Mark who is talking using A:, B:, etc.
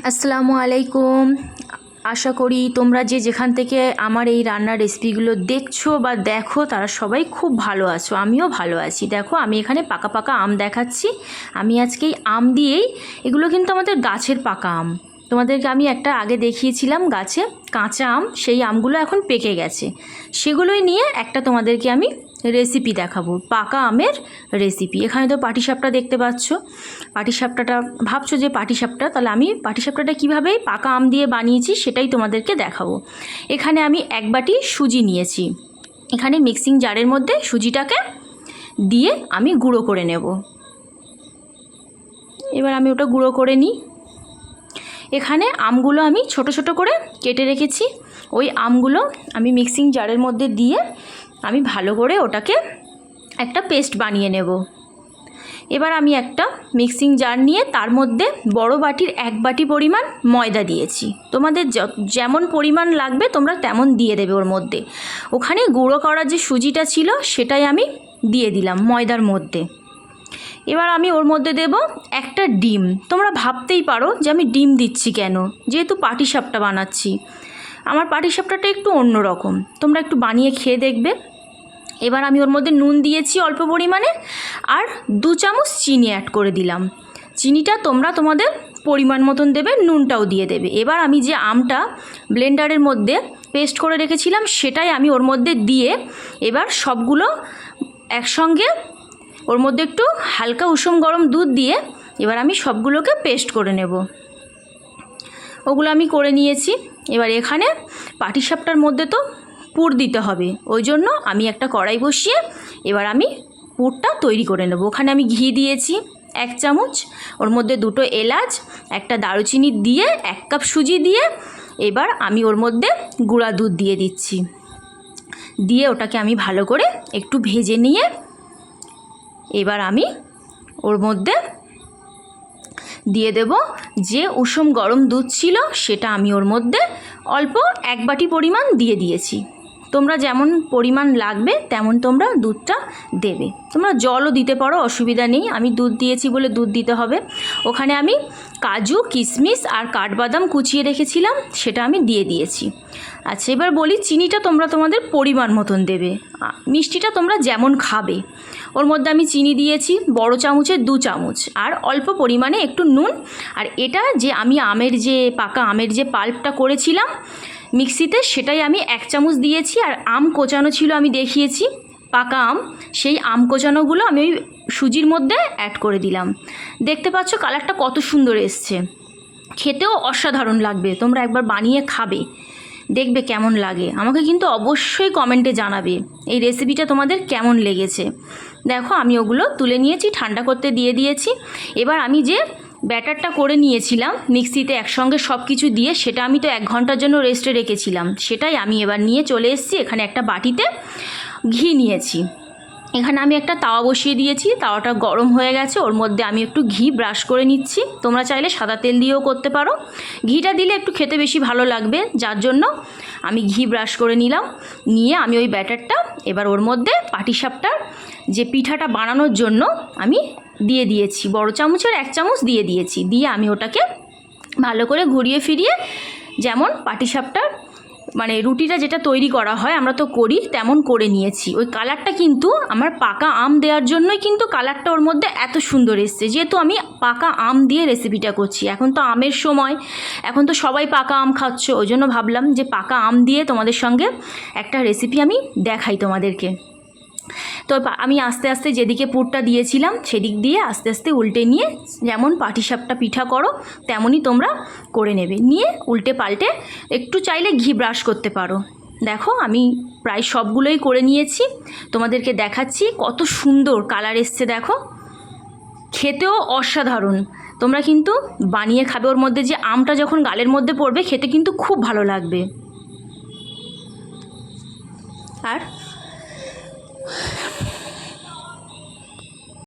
A: আসসালামু আলাইকুম। আশা করি তোমরা যে যেখান থেকে আমার এই রান্নার রেসিপিগুলো দেখছো বা দেখো তারা সবাই খুব ভালো আছো। আমিও ভালো আছি। দেখো আমি এখানে পাকা পাকা আম দেখাচ্ছি। আমি আজকে এই আম দিয়েই, এগুলো কিন্তু আমাদের গাছের পাকা আম, তোমাদেরকে আমি একটা আগে দেখিয়েছিলাম গাছে কাঁচা আম, সেই আমগুলো এখন পেকে গেছে, সেগুলোই নিয়ে একটা তোমাদেরকে আমি রেসিপি দেখাবো, পাকা আমের রেসিপি। এখানে তো পাটিসাপটা দেখতে পাচ্ছ। পাটিসাপটাটা ভাবছো যে পাটিসাপটা, তাহলে আমি পাটিসাপটাটা কীভাবে পাকা আম দিয়ে বানিয়েছি সেটাই তোমাদেরকে দেখাবো। এখানে আমি 1 বাটি সুজি নিয়েছি। এখানে মিক্সিং জারের মধ্যে সুজিটাকে দিয়ে আমি গুঁড়ো করে নেব। এবার আমি ওটা গুঁড়ো করে নিই। এখানে আমগুলো আমি ছোট ছোট করে কেটে রেখেছি। ওই আমগুলো আমি মিক্সিং জারের মধ্যে দিয়ে আমি ভালো করে ওটাকে একটা পেস্ট বানিয়ে নেব। এবার আমি একটা মিক্সিং জার নিয়ে তার মধ্যে বড় বাটির 1 বাটি পরিমাণ ময়দা দিয়েছি। তোমাদের যেমন পরিমাণ লাগবে তোমরা তেমন দিয়ে দেবে ওর মধ্যে। ওখানে গুঁড়ো করা যে সুজিটা ছিল সেটাই আমি দিয়ে দিলাম ময়দার মধ্যে। এবার আমি ওর মধ্যে দেব একটা ডিম। তোমরা ভাবতেই পারো যে আমি ডিম দিচ্ছি কেন, যেহেতু পাটিসাপটা বানাচ্ছি। আমার পাটিসাপটাটা একটু অন্য রকম, তোমরা একটু বানিয়ে খেয়ে দেখবে। এবার আমি ওর মধ্যে নুন দিয়েছি অল্প পরিমাণে, আর 2 চামচ চিনি অ্যাড করে দিলাম। চিনিটা তোমরা তোমাদের পরিমাণ মতন দেবে, নুনটাও দিয়ে দেবে। এবার আমি যে আমটা ব্লেন্ডারের মধ্যে পেস্ট করে রেখেছিলাম সেটাই আমি ওর মধ্যে দিয়ে এবার সবগুলো একসঙ্গে, ওর মধ্যে একটু হালকা উষুম গরম দুধ দিয়ে এবার আমি সবগুলোকে পেস্ট করে নেব। ওগুলো আমি করে নিয়েছি। এবার এখানে পাটিসাপটার মধ্যে তো পুর দিতে হবে, ওই জন্য আমি একটা কড়াই বসিয়ে এবার আমি পুরটা তৈরি করে নেব। ওখানে আমি ঘি দিয়েছি 1 চামচ, ওর মধ্যে 2টো এলাচ, একটা দারুচিনি দিয়ে 1 কাপ সুজি দিয়ে এবার আমি ওর মধ্যে গুঁড়া দুধ দিয়ে দিচ্ছি। দিয়ে ওটাকে আমি ভালো করে একটু ভেজে নিয়ে এবার আমি ওর মধ্যে দিয়ে দেব যে উষুম গরম দুধ ছিল সেটা আমি ওর মধ্যে অল্প 1 বাটি পরিমাণ দিয়ে দিয়েছি। তোমরা যেমন পরিমাণ লাগবে তেমন তোমরা দুধটা দেবে। তোমরা জলও দিতে পারো, অসুবিধা নেই। আমি দুধ দিয়েছি বলে দুধ দিতে হবে। ওখানে আমি কাজু, কিশমিশ আর কাঠবাদাম কুচিয়ে রেখেছিলাম, সেটা আমি দিয়ে দিয়েছি। আচ্ছা, এবার বলি চিনিটা তোমরা তোমাদের পরিমাণ মতন দেবে, মিষ্টিটা তোমরা যেমন খাবে। ওর মধ্যে আমি চিনি দিয়েছি বড় চামচের 2 চামচ, আর অল্প পরিমাণে একটু নুন। আর এটা যে আমি আমের যে পাকা আমের যে পাল্পটা করেছিলাম মিক্সিতে, সেটাই আমি 1 চামচ দিয়েছি। আর আম কোচানো ছিল, আমি দেখিয়েছি পাকা আম, সেই আম কোচানোগুলো আমি ওই সুজির মধ্যে অ্যাড করে দিলাম। দেখতে পাচ্ছ কালারটা কত সুন্দর এসছে, খেতেও অসাধারণ লাগবে। তোমরা একবার বানিয়ে খাবে, দেখবে কেমন লাগে। আমাকে কিন্তু অবশ্যই কমেন্টে জানাবে এই রেসিপিটা তোমাদের কেমন লেগেছে। দেখো আমি ওগুলো তুলে নিয়েছি, ঠান্ডা করতে দিয়ে দিয়েছি। এবার আমি যে ব্যাটারটা করে নিয়েছিলাম মিক্সিতে একসঙ্গে সব কিছু দিয়ে, সেটা আমি তো 1 ঘন্টার জন্য রেস্টে রেখেছিলাম, সেটাই আমি এবার নিয়ে চলে এসেছি। এখানে একটা বাটিতে ঘি নিয়েছি। এখানে আমি একটা তাওয়া বসিয়ে দিয়েছি, তাওয়াটা গরম হয়ে গেছে। ওর মধ্যে আমি একটু ঘি ব্রাশ করে নিচ্ছি। তোমরা চাইলে সাদা তেল দিয়েও করতে পারো, ঘিটা দিলে একটু খেতে বেশি ভালো লাগবে, যার জন্য আমি ঘি ব্রাশ করে নিলাম। নিয়ে আমি ওই ব্যাটারটা এবার ওর মধ্যে পাটিসাপটার যে পিঠাটা বানানোর জন্য আমি দিয়ে দিয়েছি, বড় চামচের 1 চামচ দিয়ে দিয়েছি। দিয়ে আমি ওটাকে ভালো করে ঘুরিয়ে ফিরিয়ে, যেমন পাটিসাপটার মানে রুটিটা যেটা তৈরি করা হয় আমরা তো করি, তেমন করে নিয়েছি। ওই কালারটা কিন্তু আমার পাকা আম দেওয়ার জন্যই কিন্তু কালারটা ওর মধ্যে এত সুন্দর এসছে, যেহেতু আমি পাকা আম দিয়ে রেসিপিটা করছি। এখন তো আমের সময়, এখন তো সবাই পাকা আম খাচ্ছ, ওই জন্য ভাবলাম যে পাকা আম দিয়ে তোমাদের সঙ্গে একটা রেসিপি আমি দেখাই তোমাদেরকে। তো আমি আস্তে আস্তে যেদিকে পুরটা দিয়েছিলাম সেদিক দিয়ে আস্তে আস্তে উল্টে নিয়ে, যেমন পাটিসাপটা পিঠা করো তেমনই তোমরা করে নেবে। নিয়ে উল্টে পাল্টে একটু চাইলে ঘি ব্রাশ করতে পারো। দেখো আমি প্রায় সবগুলোই করে নিয়েছি, তোমাদেরকে দেখাচ্ছি কত সুন্দর কালার এসছে। দেখো খেতেও অসাধারণ। তোমরা কিন্তু বানিয়ে খাবে, ওর মধ্যে যে আমটা যখন গালের মধ্যে পড়বে খেতে কিন্তু খুব ভালো লাগবে। আর